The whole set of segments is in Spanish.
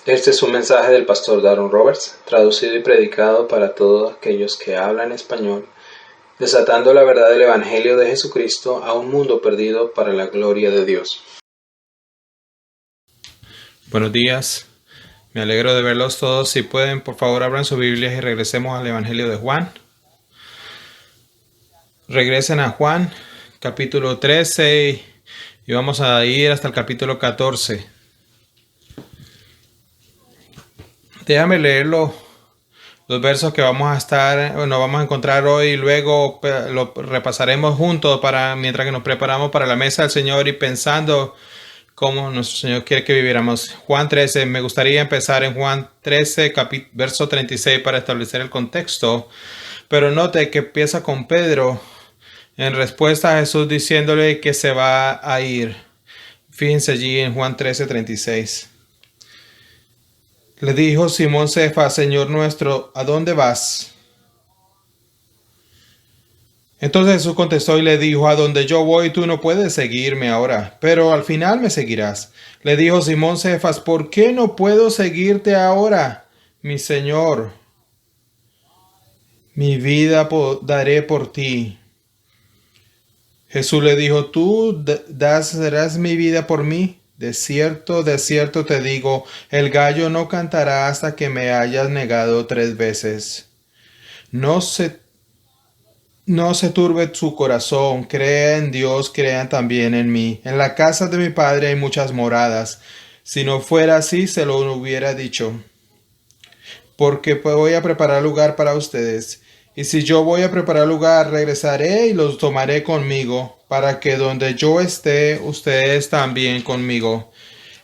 Este es un mensaje del pastor Daron Roberts, traducido y predicado para todos aquellos que hablan español, desatando la verdad del Evangelio de Jesucristo a un mundo perdido para la gloria de Dios. Buenos días, me alegro de verlos todos. Si pueden, por favor, abran sus Biblias y regresemos al Evangelio de Juan. Regresen a Juan, capítulo 13, y vamos a ir hasta el capítulo 14. Déjame leerlo, los versos que vamos a encontrar hoy, y luego lo repasaremos juntos mientras que nos preparamos para la mesa del Señor y pensando cómo nuestro Señor quiere que viviéramos. Juan 13, me gustaría empezar en Juan 13, verso 36 para establecer el contexto, pero note que empieza con Pedro en respuesta a Jesús diciéndole que se va a ir. Fíjense allí en Juan 13, 36. Le dijo Simón Cefas: Señor nuestro, ¿a dónde vas? Entonces Jesús contestó y le dijo: a donde yo voy tú no puedes seguirme ahora, pero al final me seguirás. Le dijo Simón Cefas: ¿por qué no puedo seguirte ahora, mi Señor? Mi vida daré por ti. Jesús le dijo: ¿tú darás mi vida por mí? De cierto te digo, el gallo no cantará hasta que me hayas negado 3 veces. No se turbe su corazón, crea en Dios, crean también en mí. En la casa de mi Padre hay muchas moradas. Si no fuera así, se lo hubiera dicho. Porque voy a preparar lugar para ustedes. Y si yo voy a preparar lugar, regresaré y los tomaré conmigo, para que donde yo esté, ustedes también conmigo.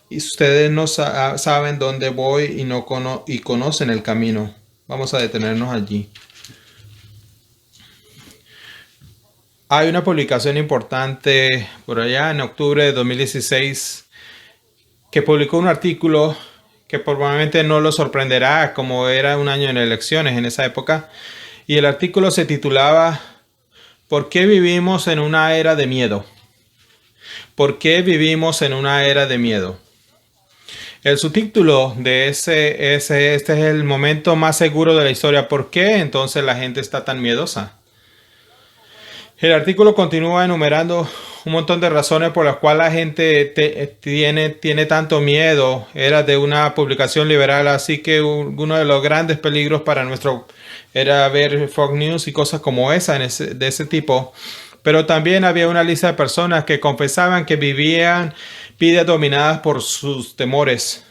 Y ustedes no saben dónde voy y conocen el camino. Vamos a detenernos allí. Hay una publicación importante por allá en octubre de 2016 que publicó un artículo que probablemente no lo sorprenderá, como era un año en elecciones en esa época. Y el artículo se titulaba ¿por qué vivimos en una era de miedo? ¿Por qué vivimos en una era de miedo? El subtítulo de este es el momento más seguro de la historia. ¿Por qué entonces la gente está tan miedosa? El artículo continúa enumerando un montón de razones por las cuales la gente tiene tanto miedo. Era de una publicación liberal, así que uno de los grandes peligros para era ver Fox News y cosas como esa de ese tipo. Pero también había una lista de personas que confesaban que vivían vidas dominadas por sus temores.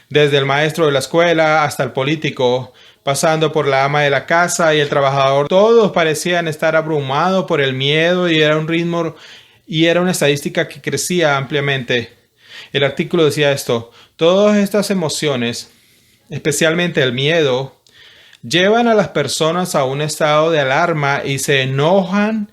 Desde el maestro de la escuela hasta el político, pasando por la ama de la casa y el trabajador, todos parecían estar abrumados por el miedo y era una estadística que crecía ampliamente. El artículo decía esto: todas estas emociones, especialmente el miedo, llevan a las personas a un estado de alarma y se enojan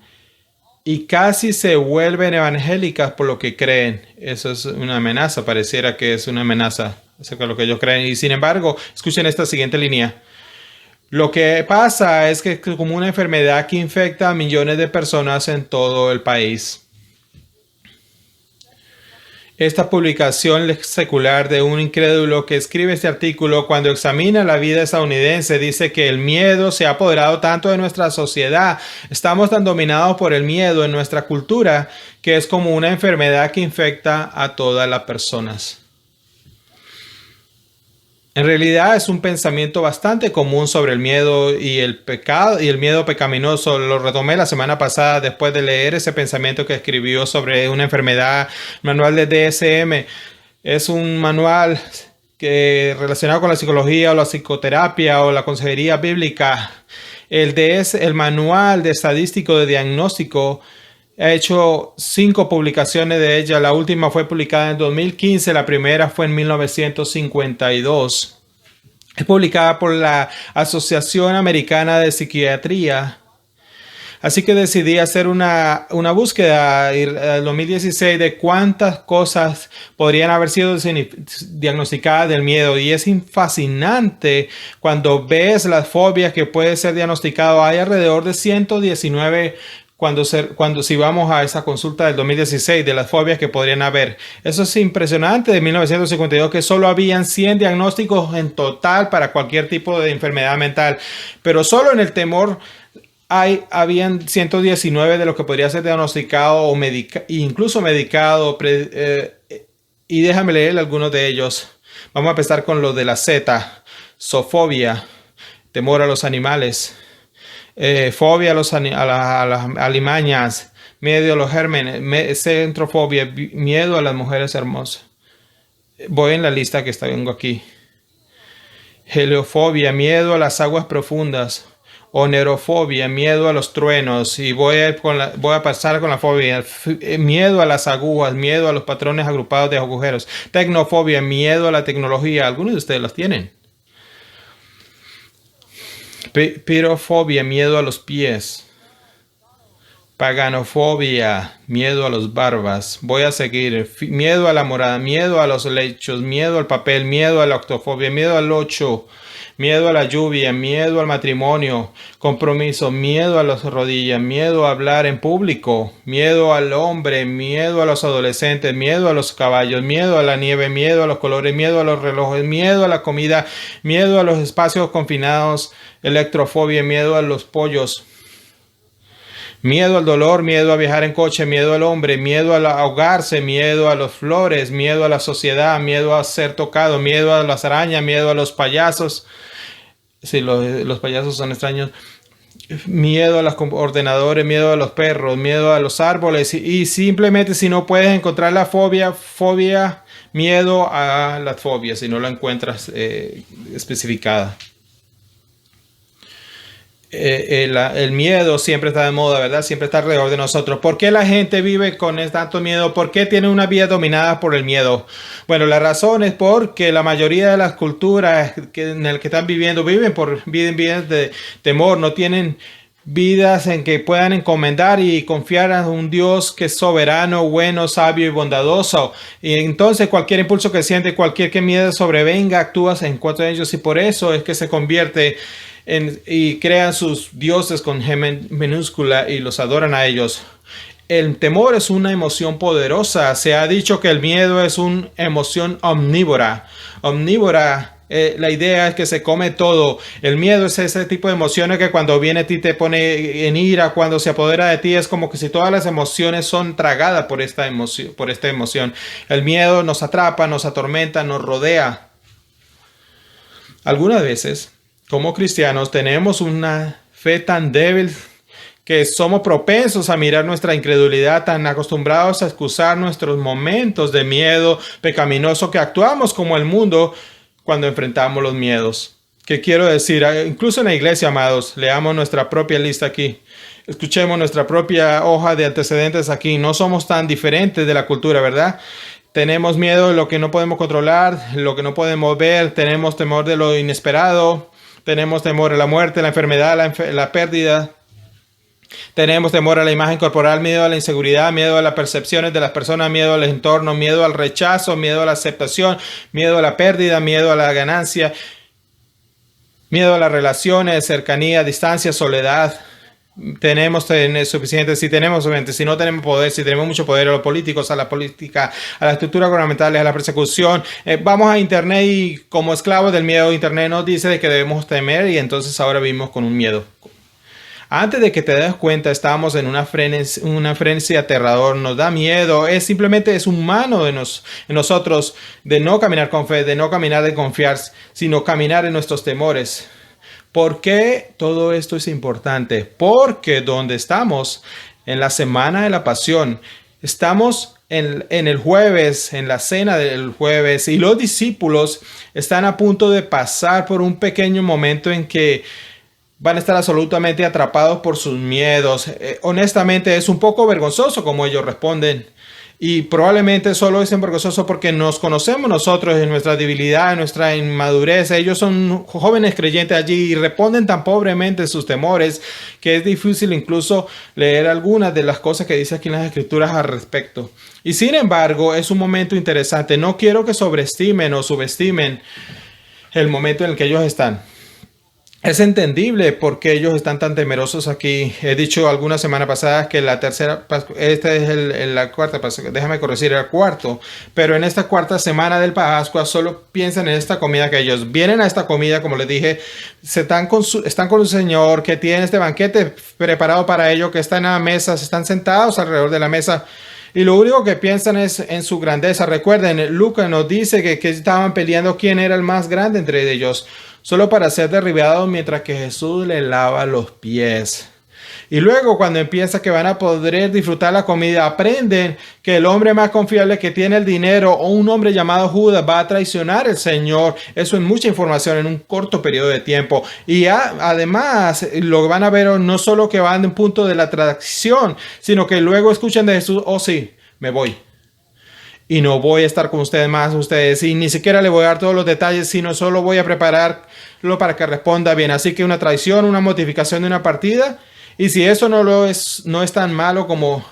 y casi se vuelven evangélicas por lo que creen. Eso es una amenaza, pareciera que es una amenaza acerca de lo que ellos creen. Y sin embargo, escuchen esta siguiente línea. Lo que pasa es que es como una enfermedad que infecta a millones de personas en todo el país. Esta publicación secular de un incrédulo que escribe este artículo, cuando examina la vida estadounidense, dice que el miedo se ha apoderado tanto de nuestra sociedad. Estamos tan dominados por el miedo en nuestra cultura que es como una enfermedad que infecta a todas las personas. En realidad es un pensamiento bastante común sobre el miedo y el pecado y el miedo pecaminoso. Lo retomé la semana pasada después de leer ese pensamiento que escribió sobre una enfermedad, manual de DSM. Es un manual relacionado con la psicología o la psicoterapia o la consejería bíblica. El manual de estadístico de diagnóstico ha hecho 5 publicaciones de ella. La última fue publicada en 2015, la primera fue en 1952. Es publicada por la Asociación Americana de Psiquiatría. Así que decidí hacer una búsqueda en 2016 de cuántas cosas podrían haber sido diagnosticadas del miedo. Y es fascinante cuando ves las fobias que puede ser diagnosticado. Hay alrededor de 119 cuando si vamos a esa consulta del 2016 de las fobias que podrían haber. Eso es impresionante de 1952, que solo habían 100 diagnósticos en total para cualquier tipo de enfermedad mental, pero solo en el temor habían 119 de lo que podría ser diagnosticado o incluso medicado. Y déjame leer algunos de ellos. Vamos a empezar con lo de la Z. Zoofobia, temor a los animales. Fobia a las alimañas, miedo a los gérmenes, centrofobia, miedo a las mujeres hermosas. Voy en la lista que tengo aquí. Heliofobia, miedo a las aguas profundas. Onerofobia, miedo a los truenos. Y voy a pasar con la fobia. Miedo a las agujas, miedo a los patrones agrupados de agujeros. Tecnofobia, miedo a la tecnología. Algunos de ustedes las tienen. Pirofobia, miedo a los pies. Paganofobia, miedo a los barbas. Voy a seguir. Miedo a la morada, miedo a los lechos, miedo al papel, miedo a la octofobia, miedo al 8, miedo a la lluvia, miedo al matrimonio, compromiso, miedo a las rodillas, miedo a hablar en público, miedo al hombre, miedo a los adolescentes, miedo a los caballos, miedo a la nieve, miedo a los colores, miedo a los relojes, miedo a la comida, miedo a los espacios confinados, electrofobia, miedo a los pollos. Miedo al dolor, miedo a viajar en coche, miedo al hombre, miedo a ahogarse, miedo a las flores, miedo a la sociedad, miedo a ser tocado, miedo a las arañas, miedo a los payasos. Sí, los payasos son extraños. Miedo a los ordenadores, miedo a los perros, miedo a los árboles. Y simplemente si no puedes encontrar la fobia, miedo a la fobia, si no la encuentras especificada. El miedo siempre está de moda, ¿verdad? Siempre está alrededor de nosotros. ¿Por qué la gente vive con tanto miedo? ¿Por qué tiene una vida dominada por el miedo? Bueno, la razón es porque la mayoría de las culturas en las que están viviendo viven vidas de temor, no tienen vidas en que puedan encomendar y confiar a un Dios que es soberano, bueno, sabio y bondadoso. Y entonces cualquier impulso que siente, que miedo sobrevenga, actúas en cuanto a ellos, y por eso es que se convierte y crean sus dioses con G minúscula y los adoran a ellos. El temor es una emoción poderosa. Se ha dicho que el miedo es una emoción omnívora. La idea es que se come todo. El miedo es ese tipo de emociones que cuando viene a ti te pone en ira. Cuando se apodera de ti es como que si todas las emociones son tragadas por esta emoción. El miedo nos atrapa, nos atormenta, nos rodea. Algunas veces, como cristianos, tenemos una fe tan débil que somos propensos a mirar nuestra incredulidad, tan acostumbrados a excusar nuestros momentos de miedo pecaminoso que actuamos como el mundo cuando enfrentamos los miedos. ¿Qué quiero decir? Incluso en la iglesia, amados, leamos nuestra propia lista aquí. Escuchemos nuestra propia hoja de antecedentes aquí. No somos tan diferentes de la cultura, ¿verdad? Tenemos miedo de lo que no podemos controlar, lo que no podemos ver. Tenemos temor de lo inesperado. Tenemos temor a la muerte, la enfermedad, la pérdida. Tenemos temor a la imagen corporal, miedo a la inseguridad, miedo a las percepciones de las personas, miedo al entorno, miedo al rechazo, miedo a la aceptación, miedo a la pérdida, miedo a la ganancia, miedo a las relaciones, cercanía, distancia, soledad. Tenemos suficiente, si tenemos suficiente, si no tenemos poder, si tenemos mucho poder a los políticos, a la política, a las estructuras gubernamentales, a la persecución. Vamos a internet y como esclavos del miedo, internet nos dice que debemos temer y entonces ahora vivimos con un miedo. Antes de que te des cuenta, estamos en una frenesí aterrador, nos da miedo, simplemente es humano en nosotros de no caminar con fe, de no caminar de confiar, sino caminar en nuestros temores. ¿Por qué todo esto es importante? Porque donde estamos en la semana de la pasión, estamos en el jueves, en la cena del jueves, y los discípulos están a punto de pasar por un pequeño momento en que van a estar absolutamente atrapados por sus miedos. Honestamente, es un poco vergonzoso como ellos responden. Y probablemente solo es vergonzoso porque nos conocemos nosotros en nuestra debilidad, en nuestra inmadurez. Ellos son jóvenes creyentes allí y responden tan pobremente sus temores que es difícil incluso leer algunas de las cosas que dice aquí en las Escrituras al respecto. Y sin embargo, es un momento interesante. No quiero que sobreestimen o subestimen el momento en el que ellos están. Es entendible por qué ellos están tan temerosos aquí. He dicho algunas semanas pasadas que la tercera, esta es la cuarta, déjame corregir, el cuarto, pero en esta cuarta semana del Pascua solo piensan en esta comida que ellos vienen a esta comida, como les dije, están con el Señor, que tiene este banquete preparado para ellos, que están a la mesa, están sentados alrededor de la mesa. Y lo único que piensan es en su grandeza. Recuerden, Lucas nos dice que estaban peleando quién era el más grande entre ellos, solo para ser derribados mientras que Jesús le lava los pies. Y luego cuando empieza que van a poder disfrutar la comida, aprenden que el hombre más confiable que tiene el dinero o un hombre llamado Judas va a traicionar al Señor. Eso es mucha información en un corto periodo de tiempo. Y además lo van a ver no solo que van de un punto de la traición, sino que luego escuchan de Jesús, oh sí, me voy. Y no voy a estar con ustedes más, y ni siquiera le voy a dar todos los detalles, sino solo voy a prepararlo para que responda bien. Así que una traición, una mortificación de una partida. Y si eso no es tan malo como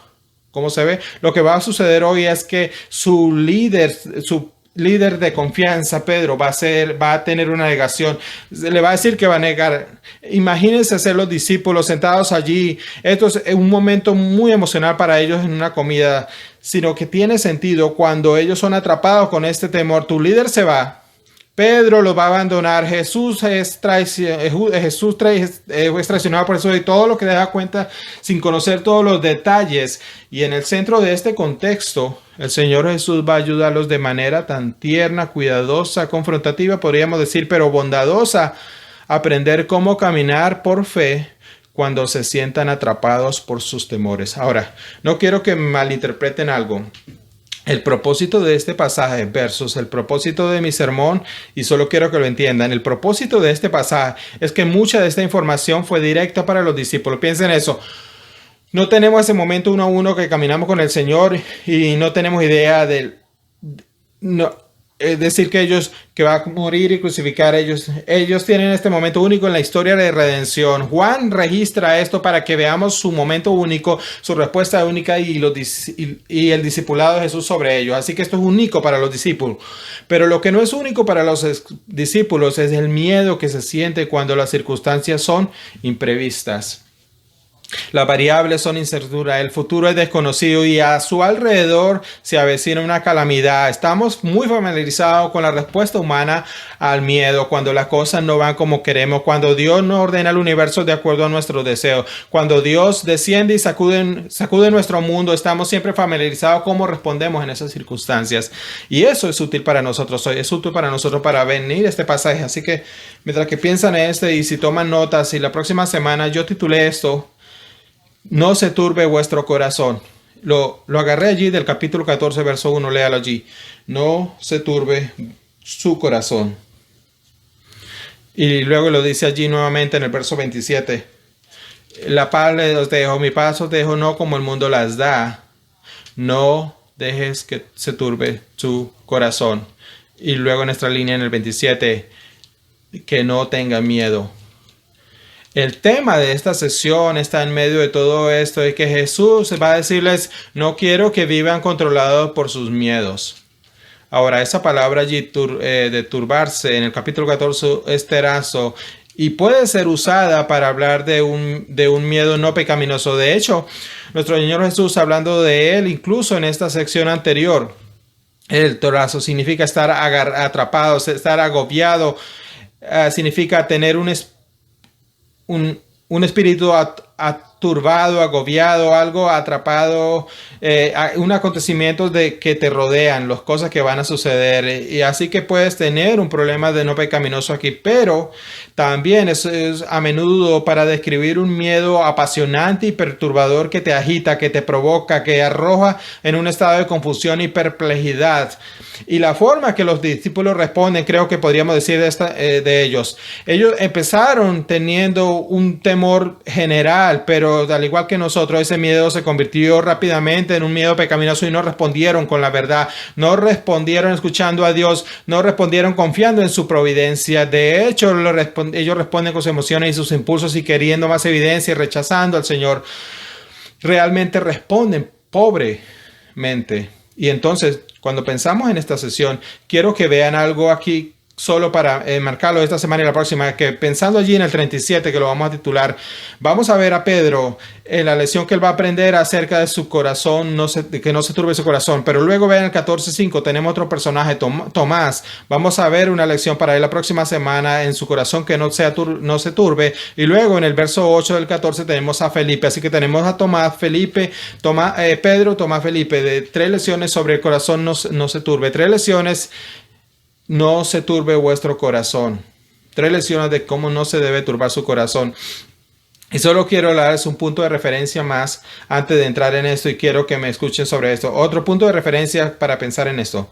se ve, lo que va a suceder hoy es que su líder de confianza, Pedro, va a tener una negación. Le va a decir que va a negar. Imagínense ser los discípulos sentados allí. Esto es un momento muy emocional para ellos en una comida, sino que tiene sentido cuando ellos son atrapados con este temor. Tu líder se va. Pedro los va a abandonar. Jesús es traicionado por eso y todo lo que da cuenta sin conocer todos los detalles. Y en el centro de este contexto, el Señor Jesús va a ayudarlos de manera tan tierna, cuidadosa, confrontativa, podríamos decir, pero bondadosa, a aprender cómo caminar por fe cuando se sientan atrapados por sus temores. Ahora, no quiero que malinterpreten algo. El propósito de este pasaje versus el propósito de mi sermón, y solo quiero que lo entiendan, el propósito de este pasaje es que mucha de esta información fue directa para los discípulos. Piensen eso. No tenemos ese momento uno a uno que caminamos con el Señor y no tenemos idea es decir que va a morir y crucificar. Ellos tienen este momento único en la historia de redención. Juan registra esto para que veamos su momento único, su respuesta única y el discipulado de Jesús sobre ellos. Así que esto es único para los discípulos. Pero lo que no es único para los discípulos es el miedo que se siente cuando las circunstancias son imprevistas. Las variables son incertidumbre, el futuro es desconocido y a su alrededor se avecina una calamidad. Estamos muy familiarizados con la respuesta humana al miedo, cuando las cosas no van como queremos, cuando Dios no ordena el universo de acuerdo a nuestros deseos, cuando Dios desciende y sacude nuestro mundo. Estamos siempre familiarizados cómo respondemos en esas circunstancias. Y eso es útil para nosotros hoy, es útil para nosotros para venir este pasaje. Así que mientras que piensan en y si toman notas, y la próxima semana yo titulé esto, no se turbe vuestro corazón. Lo agarré allí del capítulo 14, verso 1, léalo allí. No se turbe su corazón. Y luego lo dice allí nuevamente en el verso 27. La paz os dejo, mi paz os dejo, no como el mundo las da. No dejes que se turbe tu corazón. Y luego en nuestra línea en el 27, que no tenga miedo. El tema de esta sesión está en medio de todo esto y que Jesús va a decirles, no quiero que vivan controlados por sus miedos. Ahora, esa palabra allí de turbarse en el capítulo 14 es terazo y puede ser usada para hablar de un miedo no pecaminoso. De hecho, nuestro Señor Jesús, hablando de él, incluso en esta sección anterior, el terazo significa estar atrapado, estar agobiado, significa tener un espíritu turbado, agobiado, algo atrapado, un acontecimiento que te rodean, las cosas que van a suceder. Y así que puedes tener un problema de no pecaminoso aquí, pero también es a menudo para describir un miedo apasionante y perturbador que te agita, que te provoca, que arroja en un estado de confusión y perplejidad. Y la forma que los discípulos responden, creo que podríamos decir de ellos. Ellos empezaron teniendo un temor general, pero al igual que nosotros, ese miedo se convirtió rápidamente en un miedo pecaminoso y no respondieron con la verdad, no respondieron escuchando a Dios, no respondieron confiando en su providencia. De hecho, ellos responden con sus emociones y sus impulsos y queriendo más evidencia y rechazando al Señor. Realmente responden pobremente. Y entonces, cuando pensamos en esta sesión, quiero que vean algo aquí solo para marcarlo esta semana y la próxima, que pensando allí en el 37, que lo vamos a titular, vamos a ver a Pedro en la lección que él va a aprender acerca de su corazón, que no se turbe su corazón. Pero luego vean el 14:5, tenemos otro personaje, Tomás. Vamos a ver una lección para él la próxima semana en su corazón que no se turbe. Y luego en el verso 8 del 14 tenemos a Felipe. Así que tenemos a Tomás, Felipe, Pedro, Tomás, Felipe, de 3 lecciones sobre el corazón no se turbe. 3 lecciones. No se turbe vuestro corazón. 3 lecciones de cómo no se debe turbar su corazón. Y solo quiero darles un punto de referencia más antes de entrar en esto y quiero que me escuchen sobre esto. Otro punto de referencia para pensar en esto.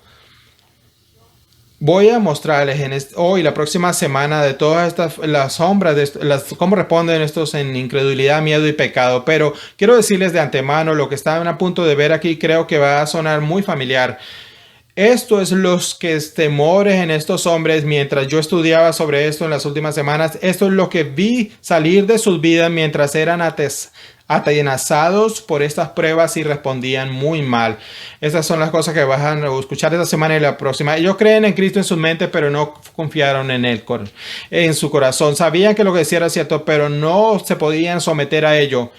Voy a mostrarles hoy, la próxima semana, de todas las sombras, cómo responden estos en incredulidad, miedo y pecado. Pero quiero decirles de antemano lo que están a punto de ver aquí. Creo que va a sonar muy familiar. Esto es los que es temores en estos hombres mientras yo estudiaba sobre esto en las últimas semanas. Esto es lo que vi salir de sus vidas mientras eran atenazados por estas pruebas y respondían muy mal. Estas son las cosas que van a escuchar esta semana y la próxima. Ellos creen en Cristo en su mente, pero no confiaron en Él, en su corazón. Sabían que lo que decía era cierto, pero no se podían someter a ello.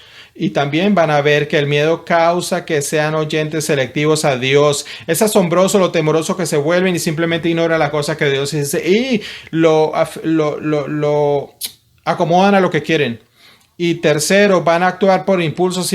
Y también van a ver que el miedo causa que sean oyentes selectivos a Dios. Es asombroso lo temeroso que se vuelven y simplemente ignoran las cosas que Dios dice y lo acomodan a lo que quieren. Y tercero, van a actuar por impulsos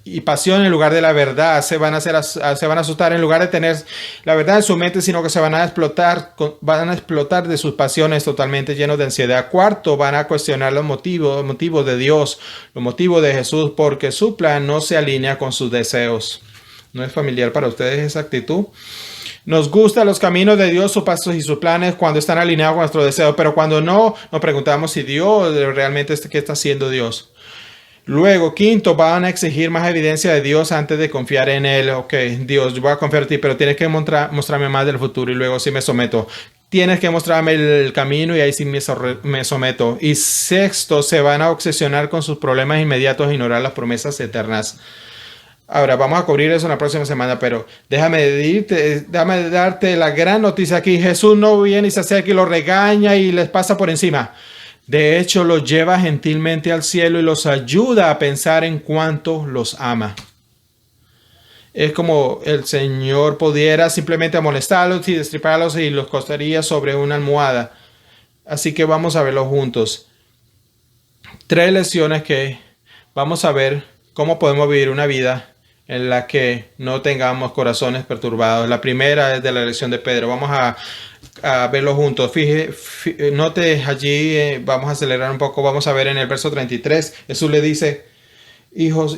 y pasión en lugar de la verdad. Se van a asustar en lugar de tener la verdad en su mente, sino que se van a explotar de sus pasiones totalmente llenos de ansiedad. Cuarto, van a cuestionar los motivos de Dios, los motivos de Jesús, porque su plan no se alinea con sus deseos. ¿No es familiar para ustedes esa actitud? Nos gustan los caminos de Dios, sus pasos y sus planes cuando están alineados con nuestro deseo, pero cuando no, nos preguntamos si Dios realmente ¿qué está haciendo Dios? Luego, quinto, van a exigir más evidencia de Dios antes de confiar en Él. Ok, Dios, yo voy a confiar en ti, pero tienes que mostrarme más del futuro y luego sí me someto. Tienes que mostrarme el camino y ahí sí me someto. Y sexto, se van a obsesionar con sus problemas inmediatos e ignorar las promesas eternas. Ahora, vamos a cubrir eso en la próxima semana, pero déjame darte la gran noticia aquí. Jesús no viene y se acerca y los regaña y les pasa por encima. De hecho, los lleva gentilmente al cielo y los ayuda a pensar en cuánto los ama. Es como el Señor pudiera simplemente amonestarlos y destriparlos y los costaría sobre una almohada. Así que vamos a verlo juntos. 3 lecciones que vamos a ver cómo podemos vivir una vida en la que no tengamos corazones perturbados. La primera es de la lección de Pedro. Vamos a verlo juntos. Note allí, vamos a acelerar un poco. Vamos a ver en el verso 33. Jesús le dice: hijos,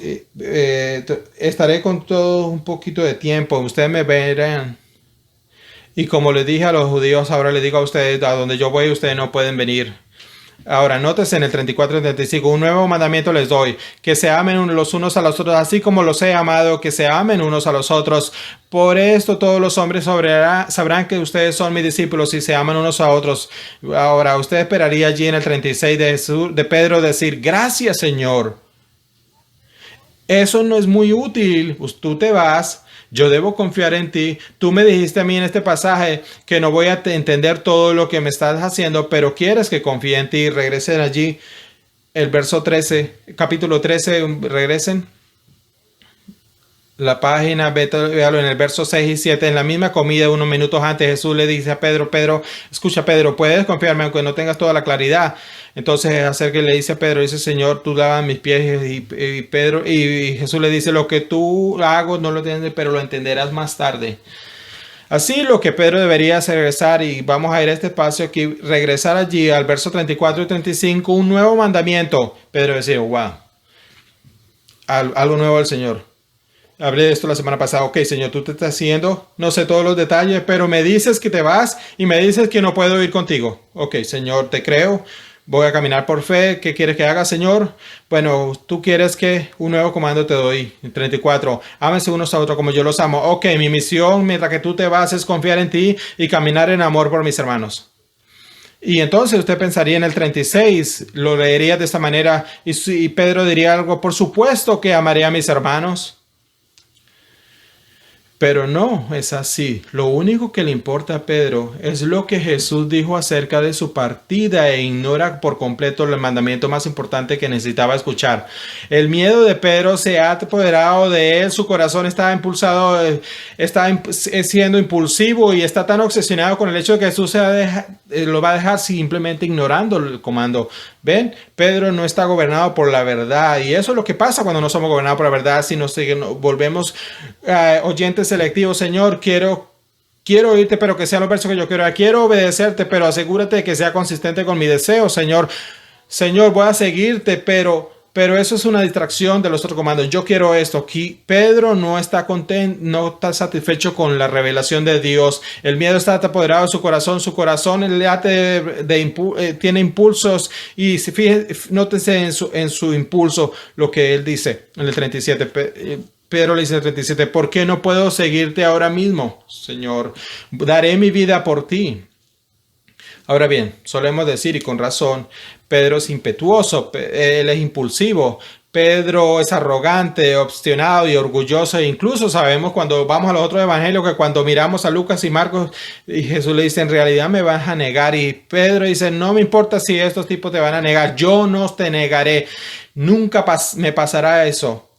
estaré con todos un poquito de tiempo. Ustedes me verán. Y como les dije a los judíos, ahora les digo a ustedes: a donde yo voy, ustedes no pueden venir. Ahora, nótese en el 34 y 35, un nuevo mandamiento les doy, que se amen los unos a los otros, así como los he amado, que se amen unos a los otros. Por esto todos los hombres sabrán que ustedes son mis discípulos y se aman unos a otros. Ahora, usted esperaría allí en el 36 de Pedro decir: gracias, Señor. Eso no es muy útil. Pues tú te vas. Yo debo confiar en ti. Tú me dijiste a mí en este pasaje que no voy a entender todo lo que me estás haciendo, pero quieres que confíe en ti. Regresen allí, el verso 13, capítulo 13, regresen. La página, véalo en el verso 6 y 7. En la misma comida, unos minutos antes, Jesús le dice a Pedro: escucha, Pedro, puedes confiarme aunque no tengas toda la claridad. Entonces acerca y le dice a Pedro, dice: Señor, tú lavas mis pies. Y Jesús le dice: lo que tú hago no lo entiendes, pero lo entenderás más tarde. Así lo que Pedro debería hacer, regresar, y vamos a ir a este espacio aquí, regresar allí al verso 34 y 35, un nuevo mandamiento. Pedro decía: wow, algo nuevo del Señor. Hablé de esto la semana pasada. Ok, Señor, tú te estás haciendo, no sé todos los detalles, pero me dices que te vas y me dices que no puedo ir contigo. Ok, Señor, te creo. Voy a caminar por fe. ¿Qué quieres que haga, Señor? Bueno, tú quieres que un nuevo comando te doy. 34. Ámense unos a otros como yo los amo. Ok, mi misión mientras que tú te vas es confiar en ti y caminar en amor por mis hermanos. Y entonces usted pensaría en el 36, lo leería de esta manera y Pedro diría algo: por supuesto que amaré a mis hermanos. Pero no es así. Lo único que le importa a Pedro es lo que Jesús dijo acerca de su partida e ignora por completo el mandamiento más importante que necesitaba escuchar. El miedo de Pedro se ha apoderado de él, su corazón está impulsado, siendo impulsivo y está tan obsesionado con el hecho de que Jesús lo va a dejar simplemente ignorando el comando. ¿Ven? Pedro no está gobernado por la verdad, y eso es lo que pasa cuando no somos gobernados por la verdad, si nos volvemos oyentes selectivos. Señor, quiero oírte, pero que sean los versos que yo quiero. Quiero obedecerte, pero asegúrate de que sea consistente con mi deseo, Señor. Señor, voy a seguirte, pero eso es una distracción de los otros comandos. Yo quiero esto. Aquí Pedro no está contento, no está satisfecho con la revelación de Dios. El miedo está apoderado de su corazón. Su corazón tiene impulsos. Y nótese en su impulso lo que él dice en el 37. Pedro le dice en el 37, ¿por qué no puedo seguirte ahora mismo, Señor? Daré mi vida por ti. Ahora bien, solemos decir, y con razón, Pedro es impetuoso, él es impulsivo, Pedro es arrogante, obstinado y orgulloso. E incluso sabemos cuando vamos a los otros evangelios que cuando miramos a Lucas y Marcos, y Jesús le dice, en realidad me vas a negar. Y Pedro dice, no me importa si estos tipos te van a negar, yo no te negaré, nunca me pasará eso.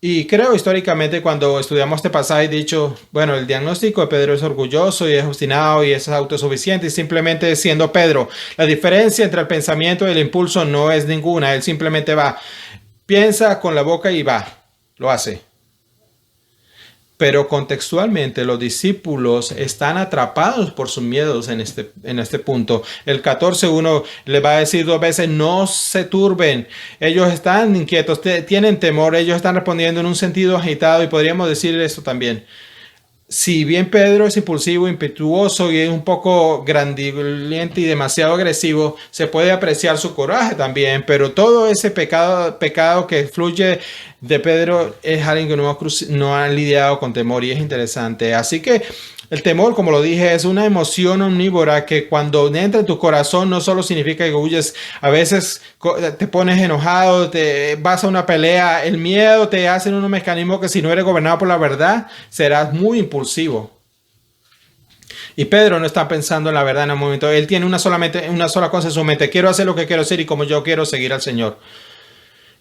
Y creo históricamente cuando estudiamos este pasaje he dicho, bueno, el diagnóstico de Pedro es orgulloso y es obstinado y es autosuficiente y simplemente siendo Pedro. La diferencia entre el pensamiento y el impulso no es ninguna, él simplemente piensa con la boca y lo hace. Pero contextualmente los discípulos están atrapados por sus miedos en este punto. El 14:1 le va a decir 2 veces, no se turben. Ellos están inquietos, tienen temor, ellos están respondiendo en un sentido agitado y podríamos decir esto también. Si bien Pedro es impulsivo, impetuoso y es un poco grandilocuente y demasiado agresivo, se puede apreciar su coraje también, pero todo ese pecado que fluye de Pedro es alguien que no ha lidiado con temor y es interesante. Así que el temor, como lo dije, es una emoción omnívora que cuando entra en tu corazón no solo significa que huyes, a veces te pones enojado, te vas a una pelea, el miedo te hace un mecanismo que si no eres gobernado por la verdad, serás muy impulsivo. Y Pedro no está pensando en la verdad en el momento, él tiene una sola cosa en su mente, quiero hacer lo que quiero hacer y como yo quiero seguir al Señor.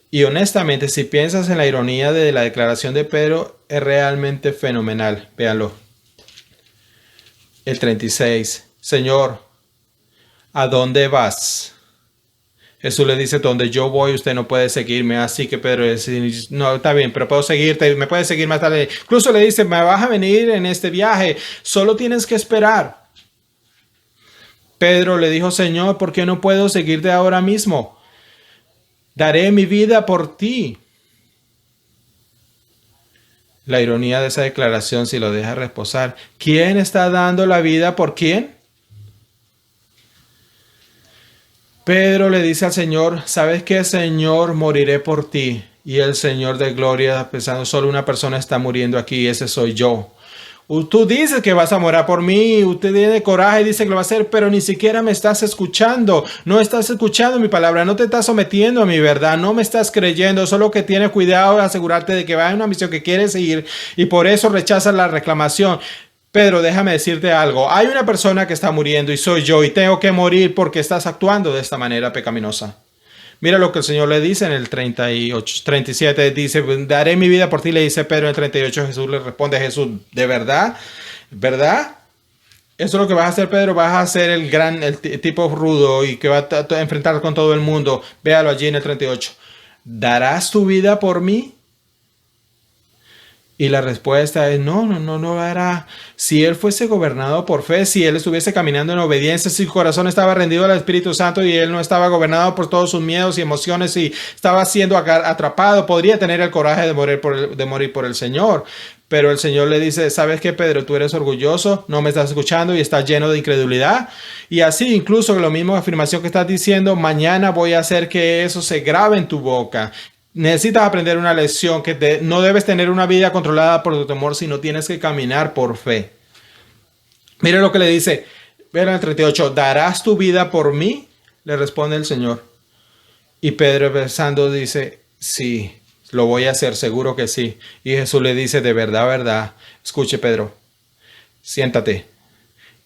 Y honestamente, si piensas en la ironía de la declaración de Pedro, es realmente fenomenal, véanlo. El 36, Señor, ¿a dónde vas? Jesús le dice, donde yo voy, usted no puede seguirme. Así que Pedro dice, no, está bien, pero puedo seguirte, me puedes seguir más tarde. Incluso le dice, me vas a venir en este viaje, solo tienes que esperar. Pedro le dijo, Señor, ¿por qué no puedo seguirte ahora mismo? Daré mi vida por ti. La ironía de esa declaración, si lo deja reposar. ¿Quién está dando la vida por quién? Pedro le dice al Señor, ¿sabes qué, Señor? Moriré por ti. Y el Señor de gloria, pensando, solo una persona está muriendo aquí y ese soy yo. Tú dices que vas a morir por mí, usted tiene coraje y dice que lo va a hacer, pero ni siquiera me estás escuchando, no estás escuchando mi palabra, no te estás sometiendo a mi verdad, no me estás creyendo, solo que tienes cuidado de asegurarte de que va en una misión que quieres seguir y por eso rechazas la reclamación. Pedro, déjame decirte algo, hay una persona que está muriendo y soy yo y tengo que morir porque estás actuando de esta manera pecaminosa. Mira lo que el Señor le dice en el 37, dice, daré mi vida por ti, le dice Pedro en el 38, Jesús le responde, Jesús, ¿de verdad? ¿Verdad? Eso es lo que vas a hacer, Pedro, vas a ser el tipo rudo y que va a enfrentar con todo el mundo. Véalo allí en el 38. ¿Darás tu vida por mí? Y la respuesta es no hará. Si él fuese gobernado por fe, si él estuviese caminando en obediencia, si su corazón estaba rendido al Espíritu Santo y él no estaba gobernado por todos sus miedos y emociones y estaba siendo atrapado, podría tener el coraje de morir por el Señor. Pero el Señor le dice, ¿sabes qué, Pedro? Tú eres orgulloso, no me estás escuchando y estás lleno de incredulidad. Y así, incluso la misma afirmación que estás diciendo, mañana voy a hacer que eso se grabe en tu boca. Necesitas aprender una lección que no debes tener una vida controlada por tu temor, sino tienes que caminar por fe. Mira lo que le dice, vean el 38, ¿darás tu vida por mí? Le responde el Señor. Y Pedro pensando dice, sí, Lo voy a hacer, seguro que sí. Y Jesús le dice, de verdad, verdad. Escuche, Pedro, siéntate.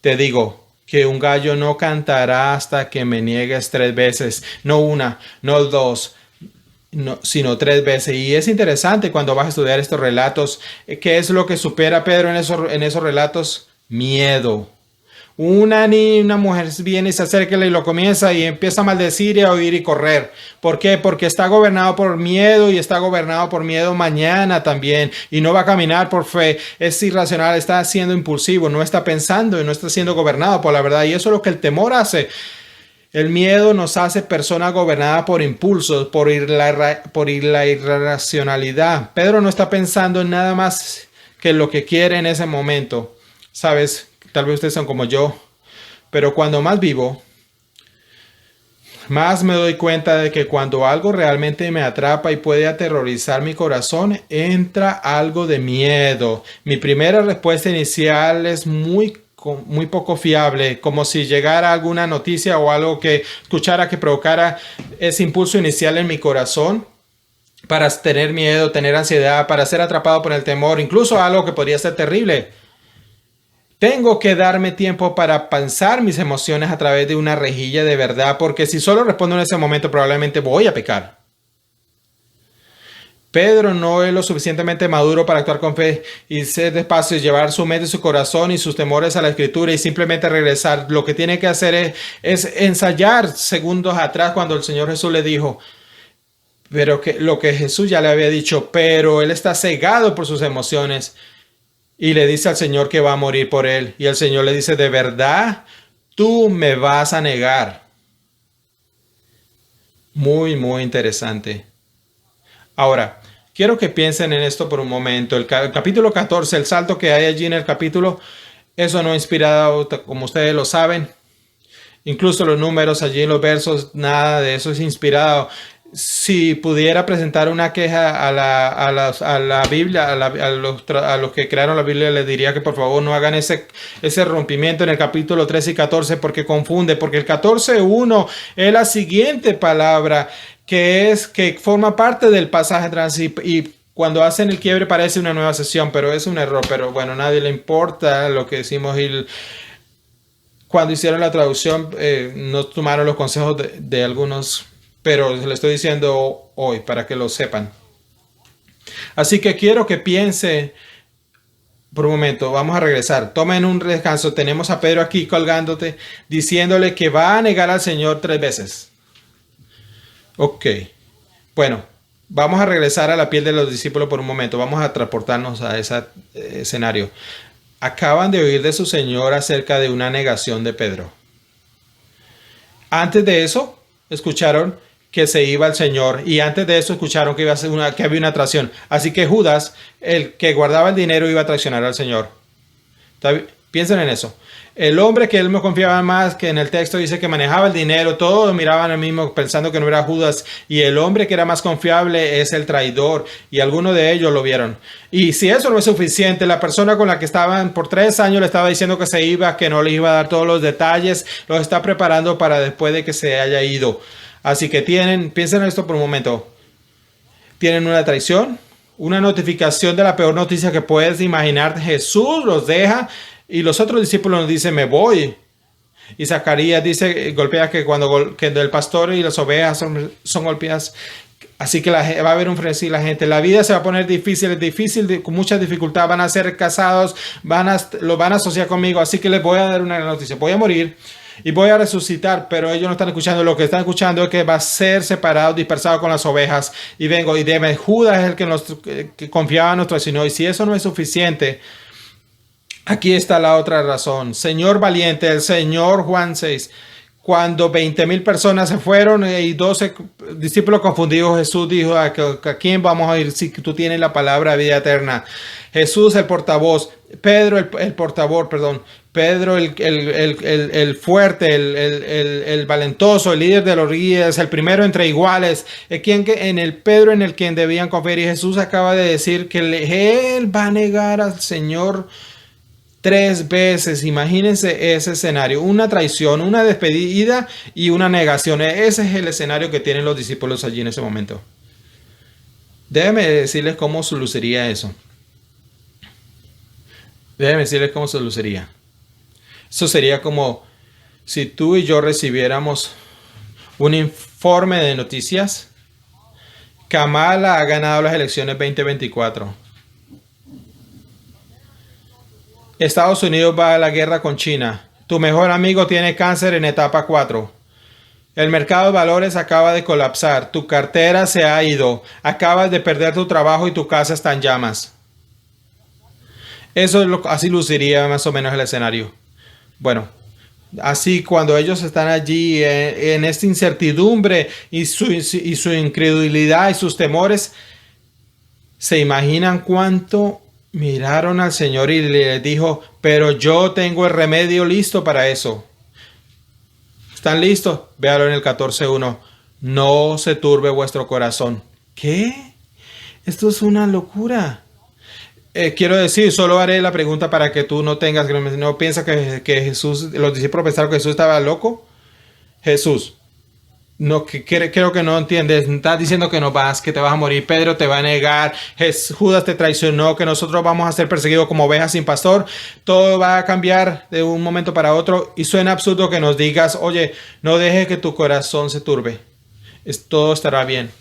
Te digo que un gallo no cantará hasta que me niegues 3 veces. No una, no dos, no, sino 3 veces. Y es interesante cuando vas a estudiar estos relatos. ¿Qué es lo que supera a Pedro en esos relatos? Miedo. Una mujer viene y se acerca y lo comienza y empieza a maldecir y a oír y correr. ¿Por qué? Porque está gobernado por miedo y está gobernado por miedo mañana también. Y no va a caminar por fe. Es irracional, está siendo impulsivo, no está pensando y no está siendo gobernado por la verdad. Y eso es lo que el temor hace. El miedo nos hace personas gobernadas por impulsos, por la irracionalidad. Pedro no está pensando en nada más que lo que quiere en ese momento. ¿Sabes? Tal vez ustedes son como yo, pero cuando más vivo, más me doy cuenta de que cuando algo realmente me atrapa y puede aterrorizar mi corazón, entra algo de miedo. Mi primera respuesta inicial es muy poco fiable, como si llegara alguna noticia o algo que escuchara que provocara ese impulso inicial en mi corazón para tener miedo, tener ansiedad, para ser atrapado por el temor, incluso algo que podría ser terrible. Tengo que darme tiempo para pensar mis emociones a través de una rejilla de verdad, porque si solo respondo en ese momento probablemente voy a pecar. Pedro no es lo suficientemente maduro para actuar con fe y ser despacio y llevar su mente, su corazón y sus temores a la escritura y simplemente regresar. Lo que tiene que hacer es ensayar segundos atrás cuando el Señor Jesús le dijo, pero que lo que Jesús ya le había dicho, pero él está cegado por sus emociones. Y le dice al Señor que va a morir por él. Y el Señor le dice, ¿de verdad tú me vas a negar? Muy, muy interesante. Ahora, quiero que piensen en esto por un momento. El capítulo 14, el salto que hay allí en el capítulo, eso no es inspirado, como ustedes lo saben. Incluso los números allí en los versos, nada de eso es inspirado. Si pudiera presentar una queja a la Biblia, a los que crearon la Biblia, les diría que por favor no hagan ese rompimiento en el capítulo 13 y 14 porque confunde, porque el 14:1 es la siguiente palabra que forma parte del pasaje trans y cuando hacen el quiebre parece una nueva sesión, pero es un error. Pero bueno, a nadie le importa lo que decimos. Cuando hicieron la traducción no tomaron los consejos de algunos, pero le estoy diciendo hoy para que lo sepan. Así que quiero que piense por un momento. Vamos a regresar. Tomen un descanso. Tenemos a Pedro aquí colgándote, diciéndole que va a negar al Señor 3 veces. Ok. Bueno, vamos a regresar a la piel de los discípulos por un momento. Vamos a transportarnos a ese escenario. Acaban de oír de su Señor acerca de una negación de Pedro. Antes de eso, escucharon que se iba el Señor y antes de eso escucharon que había una traición. Así que Judas, el que guardaba el dinero, iba a traicionar al Señor. Piensen en eso. El hombre que él me confiaba más, que en el texto dice que manejaba el dinero, todos miraban al mismo pensando que no era Judas, y el hombre que era más confiable es el traidor, y algunos de ellos lo vieron. Y si eso no es suficiente, la persona con la que estaban por 3 años le estaba diciendo que se iba, que no le iba a dar todos los detalles, los está preparando para después de que se haya ido. Así que piensen en esto por un momento. Tienen una traición, una notificación de la peor noticia que puedes imaginar. Jesús los deja y los otros discípulos nos dicen, me voy. Y Zacarías dice, golpea que cuando el pastor y las ovejas son golpeadas. Así que va a haber un frenesí la gente. La vida se va a poner difícil, con muchas dificultades. Van a ser casados, lo van a asociar conmigo. Así que les voy a dar una noticia. Voy a morir y voy a resucitar, pero ellos no están escuchando. Lo que están escuchando es que va a ser separado, dispersado con las ovejas. Y vengo, y Judas es el que confiaba en nos traicionó. Y si eso no es suficiente, aquí está la otra razón. Señor valiente, el Señor Juan 6. Cuando 20,000 personas se fueron y 12 discípulos confundidos, Jesús dijo, ¿a quién vamos a ir si tú tienes la palabra de vida eterna? Jesús el portavoz, Pedro el portavoz, perdón. Pedro el fuerte, el valentoso, el líder de los guías, el primero entre iguales, Pedro en el quien debían confiar. Y Jesús acaba de decir que él va a negar al Señor 3 veces. Imagínense ese escenario, una traición, una despedida y una negación. Ese es el escenario que tienen los discípulos allí en ese momento. Déjeme decirles cómo se luciría eso. Déjeme decirles cómo se luciría. Eso sería como si tú y yo recibiéramos un informe de noticias. Kamala ha ganado las elecciones 2024. Estados Unidos va a la guerra con China. Tu mejor amigo tiene cáncer en etapa 4. El mercado de valores acaba de colapsar. Tu cartera se ha ido. Acabas de perder tu trabajo y tu casa está en llamas. Eso es así luciría más o menos el escenario. Bueno, así cuando ellos están allí en esta incertidumbre y su incredulidad y sus temores, se imaginan cuánto miraron al Señor y le dijo, pero yo tengo el remedio listo para eso. ¿Están listos? Véalo en el 14:1. No se turbe vuestro corazón. ¿Qué? Esto es una locura. Quiero decir, solo haré la pregunta para que tú no tengas, no piensas que Jesús, los discípulos pensaron que Jesús estaba loco. Jesús, no, creo que no entiendes. Estás diciendo que no vas, que te vas a morir. Pedro te va a negar. Judas te traicionó, que nosotros vamos a ser perseguidos como ovejas sin pastor. Todo va a cambiar de un momento para otro. Y suena absurdo que nos digas, oye, no dejes que tu corazón se turbe. Todo estará bien.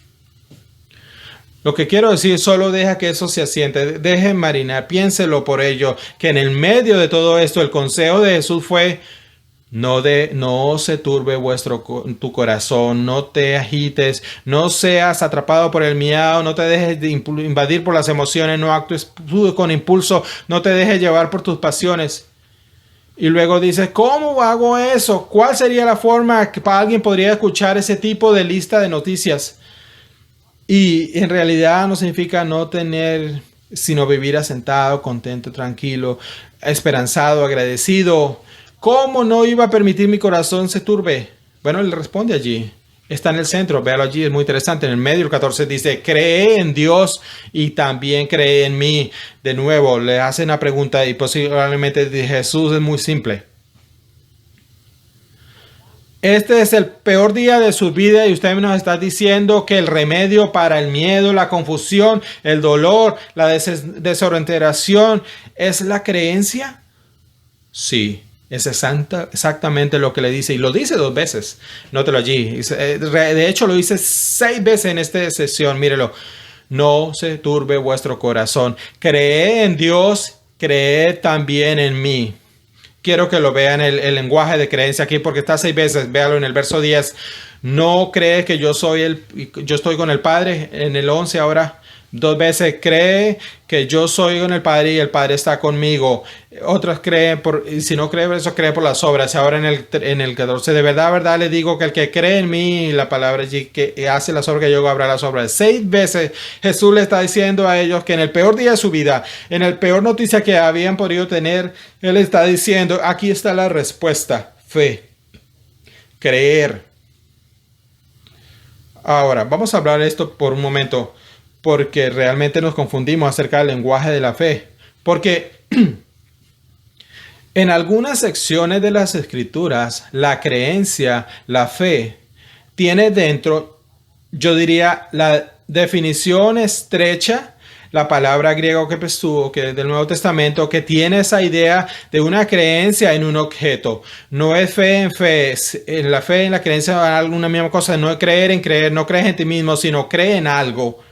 Lo que quiero decir, solo deja que eso se asiente, deje marinar, piénselo por ello, que en el medio de todo esto el consejo de Jesús fue, no se turbe tu corazón, no te agites, no seas atrapado por el miedo, no te dejes de invadir por las emociones, no actúes con impulso, no te dejes llevar por tus pasiones. Y luego dices, ¿cómo hago eso? ¿Cuál sería la forma que alguien podría escuchar ese tipo de lista de noticias? Y en realidad no significa no tener, sino vivir asentado, contento, tranquilo, esperanzado, agradecido. ¿Cómo no iba a permitir mi corazón se turbe? Bueno, él responde allí. Está en el centro, véalo allí, es muy interesante. En el medio, el 14 dice, cree en Dios y también cree en mí. De nuevo, le hace una pregunta y posiblemente Jesús es muy simple. Este es el peor día de su vida y usted nos está diciendo que el remedio para el miedo, la confusión, el dolor, la desorientación es la creencia. Sí, es exactamente lo que le dice y lo dice 2 veces. Nótelo allí. De hecho, lo dice 6 veces en esta sesión. Mírelo. No se turbe vuestro corazón. Cree en Dios, creed también en mí. Quiero que lo vean el lenguaje de creencia aquí porque está 6 veces. Véalo en el verso 10. No cree que yo estoy con el Padre. En el 11 ahora 2 veces cree que yo soy con el Padre y el Padre está conmigo. Otros creen y si no cree eso, cree por las obras. Ahora en el 14, de verdad le digo que el que cree en mí, la palabra allí, que hace las obras que yo hago, habrá las obras. 6 veces Jesús le está diciendo a ellos que en el peor día de su vida, en el peor noticia que habían podido tener, Él está diciendo, aquí está la respuesta, fe, creer. Ahora, vamos a hablar de esto por un momento, porque realmente nos confundimos acerca del lenguaje de la fe. Porque en algunas secciones de las escrituras, la creencia, la fe, tiene dentro, yo diría, la definición estrecha, la palabra griego que estuvo, que es del Nuevo Testamento, que tiene esa idea de una creencia en un objeto. No es fe en fe, en la fe, en la creencia, alguna misma cosa, no es creer en creer, no crees en ti mismo, sino cree en algo.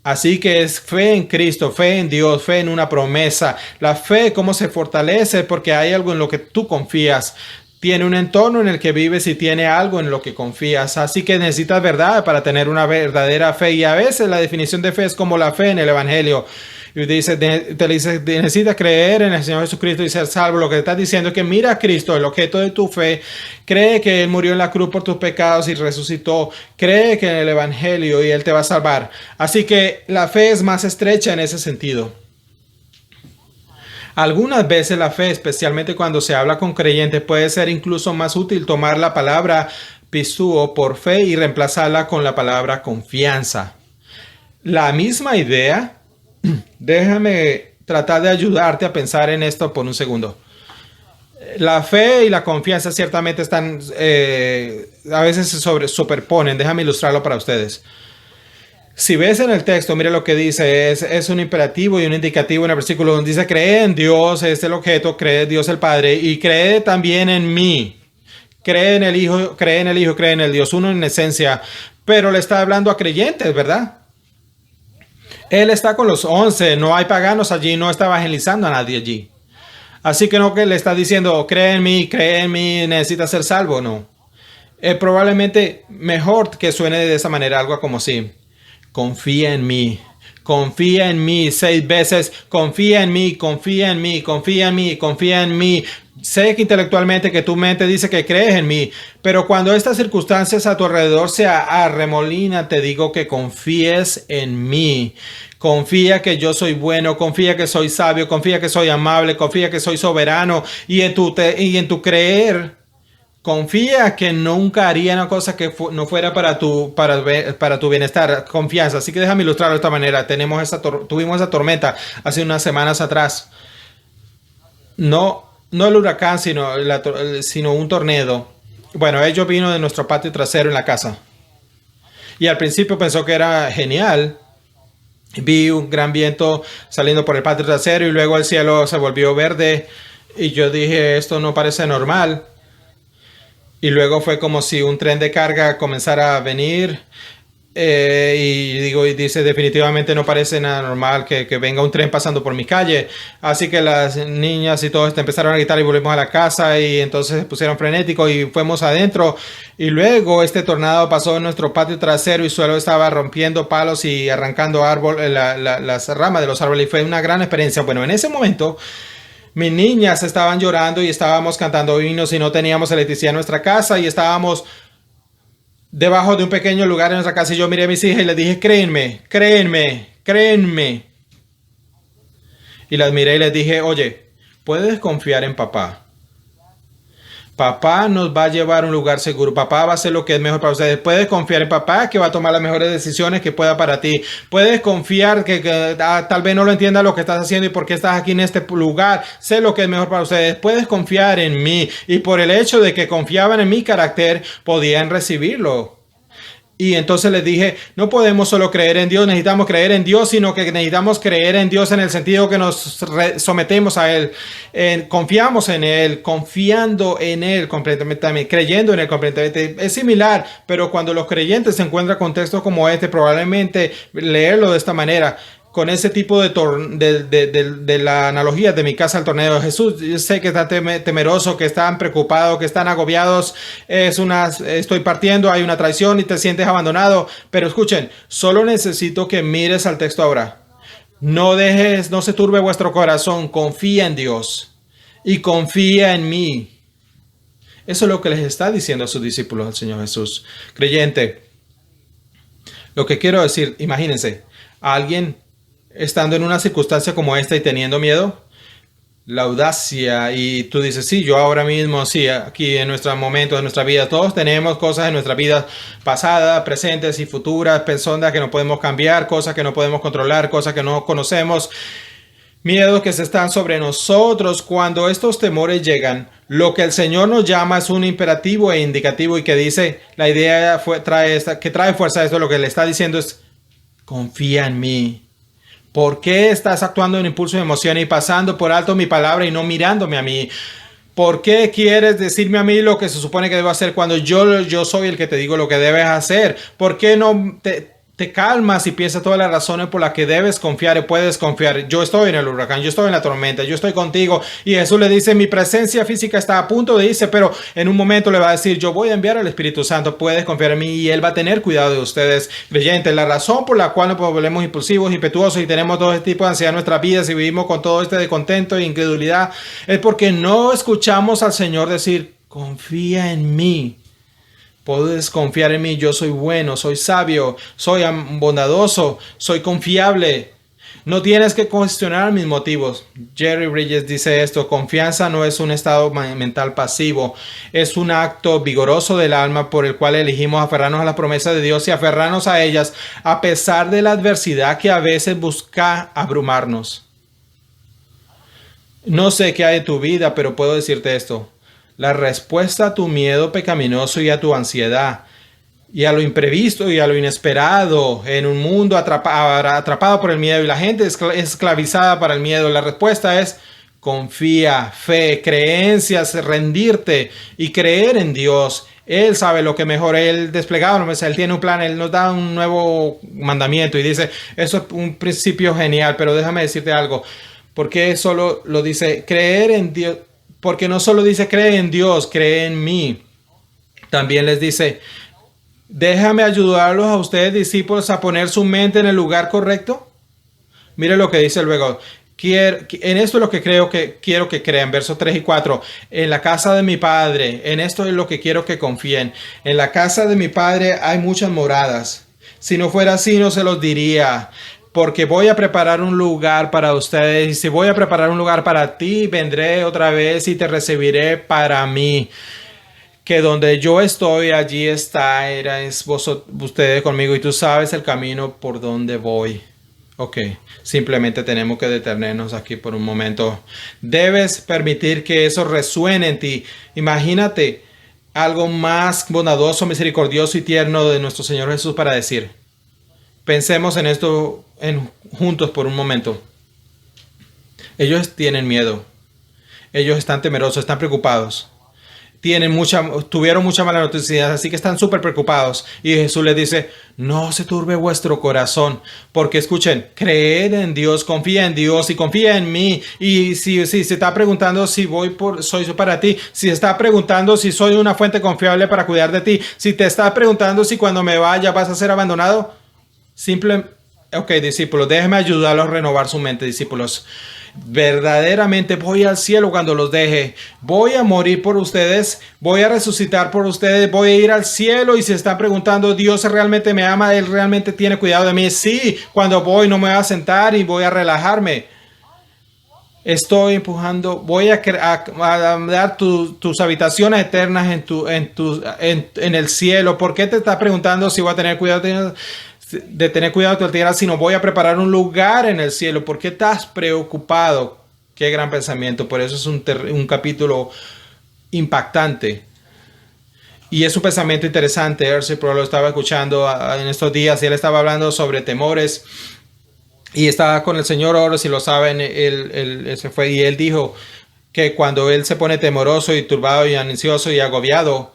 Así que es fe en Cristo, fe en Dios, fe en una promesa. La fe, cómo se fortalece porque hay algo en lo que tú confías. Tiene un entorno en el que vives y tiene algo en lo que confías. Así que necesitas verdad para tener una verdadera fe. Y a veces la definición de fe es como la fe en el Evangelio. Y te dice, necesitas creer en el Señor Jesucristo y ser salvo. Lo que te estás diciendo es que mira a Cristo, el objeto de tu fe. Cree que Él murió en la cruz por tus pecados y resucitó. Cree que en el Evangelio y Él te va a salvar. Así que la fe es más estrecha en ese sentido. Algunas veces la fe, especialmente cuando se habla con creyentes, puede ser incluso más útil tomar la palabra pistúo por fe y reemplazarla con la palabra confianza. La misma idea. Déjame tratar de ayudarte a pensar en esto por un segundo. La fe y la confianza ciertamente a veces se superponen. Déjame ilustrarlo para ustedes. Si ves en el texto, mira lo que dice, es un imperativo y un indicativo en el versículo donde dice, cree en Dios, es el objeto, cree en Dios el Padre, y cree también en mí. Cree en el Hijo, cree en el Hijo, cree en el Dios, uno en esencia, pero le está hablando a creyentes, ¿verdad? Él está con los 11, no hay paganos allí, no está evangelizando a nadie allí. Así que no que le está diciendo, cree en mí, necesita ser salvo, no. Probablemente mejor que suene de esa manera, algo como así. Confía en mí 6 veces, confía en mí, confía en mí, confía en mí, confía en mí. Sé que intelectualmente que tu mente dice que crees en mí, pero cuando estas circunstancias a tu alrededor se arremolinan, te digo que confíes en mí. Confía que yo soy bueno, confía que soy sabio, confía que soy amable, confía que soy soberano y en tu creer. Confía que nunca haría una cosa que no fuera para tu bienestar, confianza. Así que déjame ilustrarlo de esta manera. Tuvimos esa tormenta hace unas semanas atrás. No el huracán, sino un tornado. Bueno, ello vino de nuestro patio trasero en la casa. Y al principio pensó que era genial. Vi un gran viento saliendo por el patio trasero y luego el cielo se volvió verde. Y yo dije, esto no parece normal. Y luego fue como si un tren de carga comenzara a venir. Y dice, definitivamente no parece nada normal que venga un tren pasando por mi calle. Así que las niñas y todos empezaron a gritar y volvimos a la casa y entonces se pusieron frenéticos y fuimos adentro. Y luego este tornado pasó en nuestro patio trasero y suelo estaba rompiendo palos y arrancando las ramas de los árboles. Y fue una gran experiencia. Bueno, en ese momento mis niñas estaban llorando y estábamos cantando himnos y no teníamos electricidad en nuestra casa y estábamos debajo de un pequeño lugar en nuestra casa y yo miré a mis hijas y les dije, créenme, créenme, créenme. Y las miré y les dije, oye, puedes confiar en papá. Papá nos va a llevar a un lugar seguro. Papá va a hacer lo que es mejor para ustedes. Puedes confiar en papá que va a tomar las mejores decisiones que pueda para ti. Puedes confiar que tal vez no lo entienda lo que estás haciendo y por qué estás aquí en este lugar. Sé lo que es mejor para ustedes. Puedes confiar en mí. Y por el hecho de que confiaban en mi carácter, podían recibirlo. Y entonces les dije, no podemos solo creer en Dios, necesitamos creer en Dios, sino que necesitamos creer en Dios en el sentido que nos sometemos a Él, confiamos en Él, confiando en Él completamente, creyendo en Él completamente. Es similar, pero cuando los creyentes se encuentran con textos como este, probablemente leerlo de esta manera, con ese tipo de la analogía de mi casa al torneo de Jesús. Yo sé que están temerosos, que están preocupados, que están agobiados. Estoy partiendo, hay una traición y te sientes abandonado. Pero escuchen, solo necesito que mires al texto ahora. No se turbe vuestro corazón. Confía en Dios y confía en mí. Eso es lo que les está diciendo a sus discípulos el Señor Jesús. Creyente, lo que quiero decir, imagínense, a alguien estando en una circunstancia como esta y teniendo miedo, la audacia, y tú dices, sí, yo ahora mismo, sí, aquí en nuestros momentos de nuestra vida, todos tenemos cosas en nuestra vida pasadas, presentes y futuras, personas que no podemos cambiar, cosas que no podemos controlar, cosas que no conocemos, miedos que están sobre nosotros. Cuando estos temores llegan, lo que el Señor nos llama es un imperativo e indicativo y que dice, la idea que trae fuerza a esto, lo que le está diciendo es, confía en mí. ¿Por qué estás actuando en impulso de emoción y pasando por alto mi palabra y no mirándome a mí? ¿Por qué quieres decirme a mí lo que se supone que debo hacer cuando yo soy el que te digo lo que debes hacer? ¿Por qué no te calmas y piensas todas las razones por las que debes confiar y puedes confiar? Yo estoy en el huracán, yo estoy en la tormenta, yo estoy contigo. Y Jesús le dice, mi presencia física está a punto de irse, pero en un momento le va a decir, yo voy a enviar al Espíritu Santo, puedes confiar en mí y Él va a tener cuidado de ustedes, creyentes. La razón por la cual nos volvemos impulsivos, impetuosos y tenemos todo este tipo de ansiedad en nuestras vidas y vivimos con todo este descontento e incredulidad es porque no escuchamos al Señor decir, confía en mí. Puedes confiar en mí, yo soy bueno, soy sabio, soy bondadoso, soy confiable. No tienes que cuestionar mis motivos. Jerry Bridges dice esto, confianza no es un estado mental pasivo, es un acto vigoroso del alma por el cual elegimos aferrarnos a las promesas de Dios y aferrarnos a ellas a pesar de la adversidad que a veces busca abrumarnos. No sé qué hay en tu vida, pero puedo decirte esto. La respuesta a tu miedo pecaminoso y a tu ansiedad y a lo imprevisto y a lo inesperado en un mundo atrapado por el miedo y la gente esclavizada para el miedo. La respuesta es confía, fe, creencias, rendirte y creer en Dios. Él sabe lo que mejor, Él desplegado, Él tiene un plan, Él nos da un nuevo mandamiento y dice, eso es un principio genial, pero déjame decirte algo, porque solo lo dice creer en Dios, porque no solo dice cree en Dios, cree en mí, también les dice, déjame ayudarlos a ustedes, discípulos, a poner su mente en el lugar correcto. Mire lo que dice luego. En esto es lo que quiero que crean. Versos 3 y 4. En la casa de mi Padre, en esto es lo que quiero que confíen. En la casa de mi Padre hay muchas moradas. Si no fuera así, no se los diría. Porque voy a preparar un lugar para ustedes. Y si voy a preparar un lugar para ti, vendré otra vez y te recibiré para mí. Que donde yo estoy, allí estáis ustedes conmigo y tú sabes el camino por donde voy. Ok, simplemente tenemos que detenernos aquí por un momento. Debes permitir que eso resuene en ti. Imagínate algo más bondadoso, misericordioso y tierno de nuestro Señor Jesús para decir. Pensemos en esto juntos por un momento. Ellos tienen miedo. Ellos están temerosos, están preocupados. Tuvieron mucha mala noticia, así que están súper preocupados. Y Jesús les dice, no se turbe vuestro corazón, porque escuchen, creed en Dios, confía en Dios y confía en mí. Y si se está preguntando si soy para ti, si se está preguntando si soy una fuente confiable para cuidar de ti, si te estás preguntando si cuando me vaya vas a ser abandonado, ok, discípulos, déjenme ayudarlos a renovar su mente, discípulos. Verdaderamente voy al cielo cuando los deje. Voy a morir por ustedes. Voy a resucitar por ustedes. Voy a ir al cielo. Y se están preguntando, ¿Dios realmente me ama? ¿Él realmente tiene cuidado de mí? Sí, cuando voy no me voy a sentar y voy a relajarme. Estoy empujando. Voy a dar tus habitaciones eternas en el cielo. ¿Por qué te estás preguntando si voy a tener cuidado de tener cuidado de tu tierra, sino voy a preparar un lugar en el cielo? ¿Por qué estás preocupado? Qué gran pensamiento. Por eso es un capítulo impactante. Y es un pensamiento interesante. R.C. Sproul lo estaba escuchando en estos días y él estaba hablando sobre temores. Y estaba con el Señor ahora, si lo saben, él se fue y él dijo que cuando él se pone temoroso y turbado y ansioso y agobiado,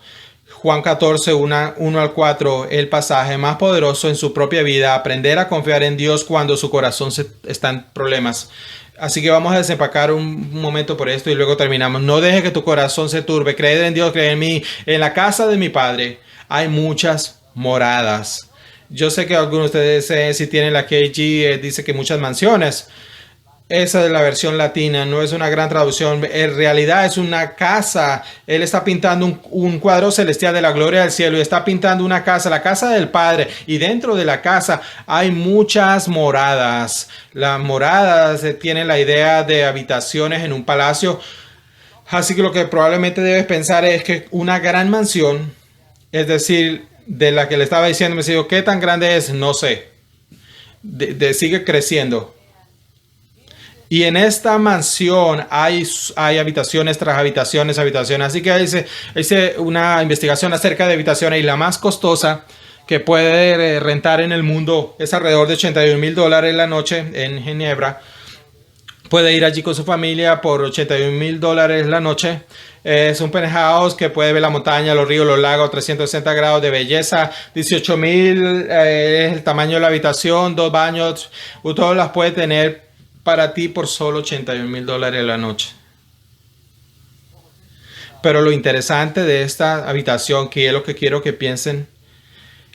Juan 14, 1 al 4, el pasaje más poderoso en su propia vida, aprender a confiar en Dios cuando su corazón está en problemas. Así que vamos a desempacar un momento por esto y luego terminamos. No deje que tu corazón se turbe. Cree en Dios, cree en mí. En la casa de mi Padre hay muchas moradas. Yo sé que algunos de ustedes, si tienen la KG, dice que muchas mansiones. Esa es la versión latina, no es una gran traducción. En realidad es una casa. Él está pintando un cuadro celestial de la gloria del cielo y está pintando una casa, la casa del Padre. Y dentro de la casa hay muchas moradas. Las moradas tienen la idea de habitaciones en un palacio. Así que lo que probablemente debes pensar es que una gran mansión, es decir, de la que le estaba diciendo, me dijo, ¿qué tan grande es? No sé. Sigue creciendo. Y en esta mansión hay habitaciones tras habitaciones. Así que hice una investigación acerca de habitaciones y la más costosa que puede rentar en el mundo es alrededor de $81,000 la noche en Ginebra. Puede ir allí con su familia por $81,000 la noche. Es un penthouse que puede ver la montaña, los ríos, los lagos, 360 grados de belleza. 18,000 es el tamaño de la habitación, 2 baños. Todas las puede tener para ti por solo $81,000 la noche. Pero lo interesante de esta habitación, que es lo que quiero que piensen,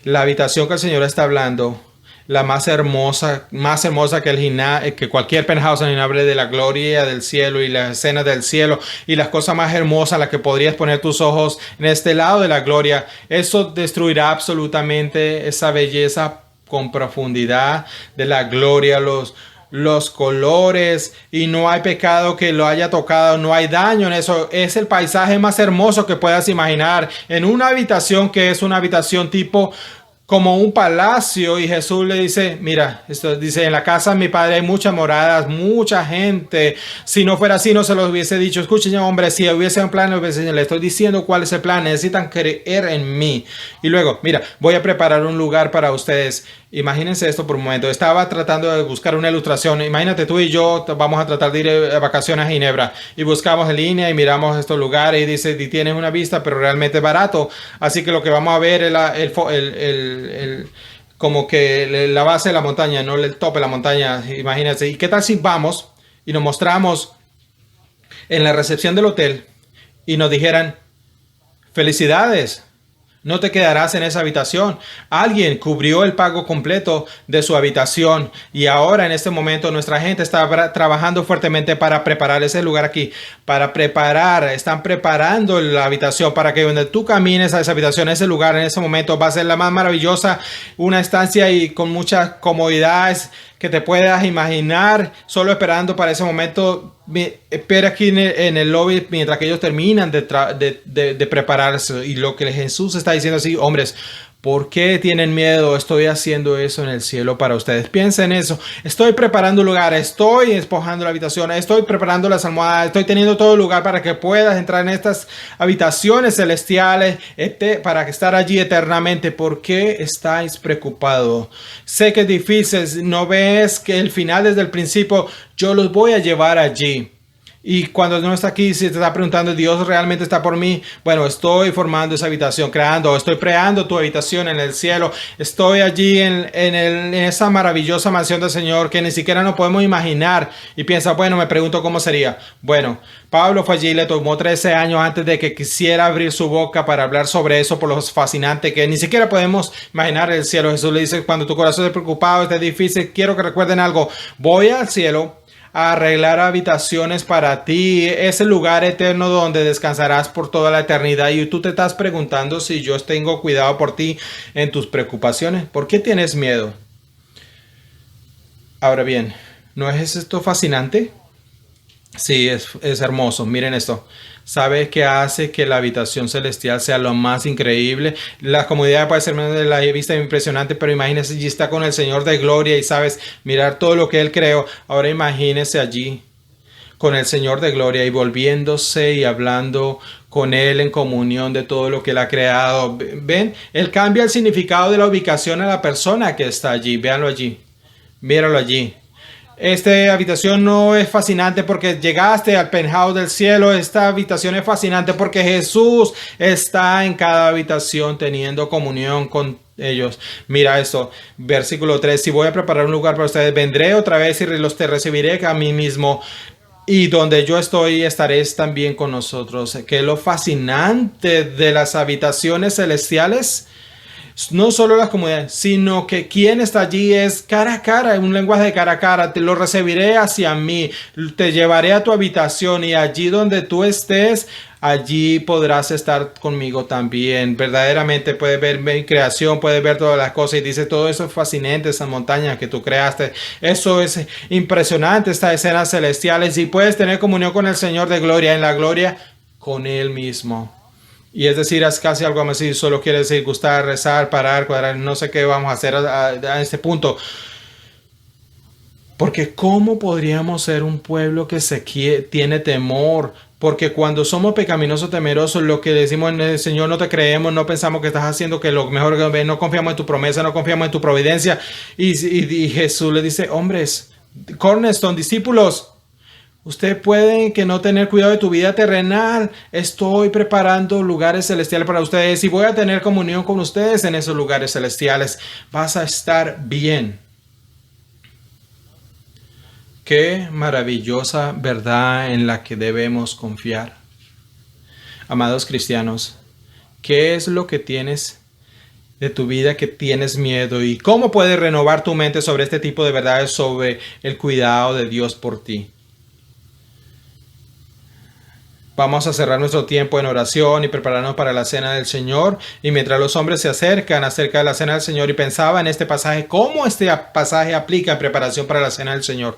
la habitación que el Señor está hablando, la más hermosa que cualquier penthouse, en hable de la gloria del cielo y las escenas del cielo y las cosas más hermosas, las que podrías poner tus ojos en este lado de la gloria. Eso destruirá absolutamente esa belleza con profundidad de la gloria, los colores, y no hay pecado que lo haya tocado, no hay daño en eso. Es el paisaje más hermoso que puedas imaginar en una habitación que es una habitación tipo como un palacio, y Jesús le dice, mira, esto dice, en la casa de mi padre hay muchas moradas, mucha gente. Si no fuera así, no se los hubiese dicho. Escuchen, hombre, si hubiese un plan, le estoy diciendo cuál es el plan. Necesitan creer en mí. Y luego, mira, voy a preparar un lugar para ustedes. Imagínense esto por un momento. Estaba tratando de buscar una ilustración. Imagínate, tú y yo vamos a tratar de ir de vacaciones a Ginebra y buscamos en línea y miramos estos lugares y dice, y tienes una vista, pero realmente es barato. Así que lo que vamos a ver es como que la base de la montaña, no el tope de la montaña. Imagínense. ¿Y qué tal si vamos y nos mostramos en la recepción del hotel y nos dijeran, felicidades, no te quedarás en esa habitación? Alguien cubrió el pago completo de su habitación y ahora en este momento nuestra gente está trabajando fuertemente para preparar ese lugar aquí, están preparando la habitación para que donde tú camines a esa habitación, ese lugar en ese momento va a ser la más maravillosa, una estancia y con muchas comodidades que te puedas imaginar, solo esperando para ese momento. Espera aquí en el lobby mientras que ellos terminan de prepararse. Y lo que Jesús está diciendo así, hombres, ¿por qué tienen miedo? Estoy haciendo eso en el cielo para ustedes. Piensen en eso. Estoy preparando un lugar, estoy despojando la habitación, estoy preparando las almohadas, estoy teniendo todo el lugar para que puedas entrar en estas habitaciones celestiales para estar allí eternamente. ¿Por qué estáis preocupados? Sé que es difícil, no ves que el final desde el principio, yo los voy a llevar allí. Y cuando no está aquí, si te está preguntando, ¿Dios realmente está por mí? Bueno, estoy formando esa habitación, estoy creando tu habitación en el cielo. Estoy allí en esa maravillosa mansión del Señor que ni siquiera nos podemos imaginar. Y piensa, bueno, me pregunto cómo sería. Bueno, Pablo fue allí, le tomó 13 años antes de que quisiera abrir su boca para hablar sobre eso, por lo fascinante que ni siquiera podemos imaginar el cielo. Jesús le dice, cuando tu corazón esté preocupado, esté difícil, quiero que recuerden algo. Voy al cielo a arreglar habitaciones para ti, ese lugar eterno donde descansarás por toda la eternidad. Y tú te estás preguntando si yo tengo cuidado por ti en tus preocupaciones. ¿Por qué tienes miedo? Ahora bien, ¿no es esto fascinante? Sí, es hermoso. Miren esto. ¿Sabes qué hace que la habitación celestial sea lo más increíble? La comodidad puede ser de la vista impresionante, pero imagínese allí está con el Señor de gloria y sabes mirar todo lo que Él creó. Ahora imagínese allí con el Señor de gloria y volviéndose y hablando con Él en comunión de todo lo que Él ha creado. ¿Ven? Él cambia el significado de la ubicación a la persona que está allí. Véanlo allí. Míralo allí. Esta habitación no es fascinante porque llegaste al penthouse del cielo. Esta habitación es fascinante porque Jesús está en cada habitación teniendo comunión con ellos. Mira esto, versículo 3. Si voy a preparar un lugar para ustedes, vendré otra vez y te recibiré a mí mismo. Y donde yo estoy, estaréis también con nosotros. Que lo fascinante de las habitaciones celestiales, no solo las comunidades, sino que quien está allí es cara a cara, un lenguaje de cara a cara. Te lo recibiré hacia mí, te llevaré a tu habitación y allí donde tú estés, allí podrás estar conmigo también. Verdaderamente puedes ver mi creación, puedes ver todas las cosas y dice, todo eso es fascinante, esas montañas que tú creaste. Eso es impresionante, estas escenas celestiales, y puedes tener comunión con el Señor de gloria, en la gloria con Él mismo. Y es decir, es casi algo así, solo quiere decir gustar, rezar, parar, cuadrar, no sé qué vamos a hacer a este punto. Porque ¿cómo podríamos ser un pueblo que tiene temor? Porque cuando somos pecaminosos, temerosos, lo que decimos en el Señor, no te creemos, no pensamos que estás haciendo que lo mejor que ves, no confiamos en tu promesa, no confiamos en tu providencia. Y Jesús le dice, hombres, Cornerstone, discípulos, usted puede que no tener cuidado de tu vida terrenal. Estoy preparando lugares celestiales para ustedes y voy a tener comunión con ustedes en esos lugares celestiales. Vas a estar bien. Qué maravillosa verdad en la que debemos confiar. Amados cristianos, ¿qué es lo que tienes de tu vida que tienes miedo? ¿Y cómo puedes renovar tu mente sobre este tipo de verdades, sobre el cuidado de Dios por ti? Vamos a cerrar nuestro tiempo en oración y prepararnos para la cena del Señor. Y mientras los hombres se acercan acerca de la cena del Señor y pensaba en este pasaje, cómo este pasaje aplica en preparación para la cena del Señor.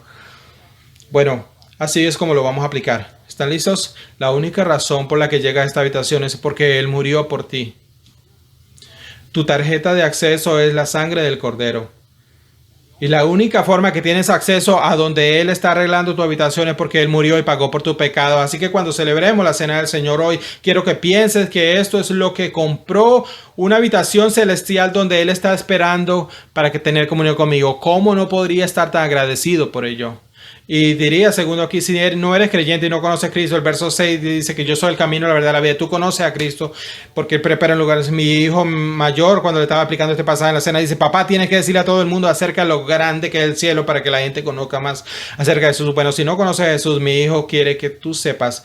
Bueno, así es como lo vamos a aplicar. ¿Están listos? La única razón por la que llega a esta habitación es porque Él murió por ti. Tu tarjeta de acceso es la sangre del Cordero. Y la única forma que tienes acceso a donde Él está arreglando tu habitación es porque Él murió y pagó por tu pecado. Así que cuando celebremos la cena del Señor hoy, quiero que pienses que esto es lo que compró una habitación celestial donde Él está esperando para que tener comunión conmigo. ¿Cómo no podría estar tan agradecido por ello? Y diría, segundo aquí, si no eres creyente y no conoces a Cristo, el verso 6 dice que yo soy el camino, la verdad, la vida. Tú conoces a Cristo porque Él prepara lugares. Mi hijo mayor, cuando le estaba aplicando este pasaje en la cena, dice, papá, tienes que decirle a todo el mundo acerca de lo grande que es el cielo para que la gente conozca más acerca de Jesús. Bueno, si no conoces a Jesús, mi hijo quiere que tú sepas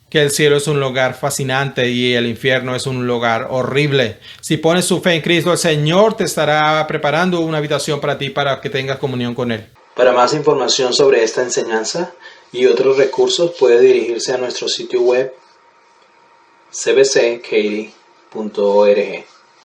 que el cielo es un lugar fascinante y el infierno es un lugar horrible. Si pones su fe en Cristo, el Señor te estará preparando una habitación para ti para que tengas comunión con Él. Para más información sobre esta enseñanza y otros recursos puede dirigirse a nuestro sitio web cbckaty.org.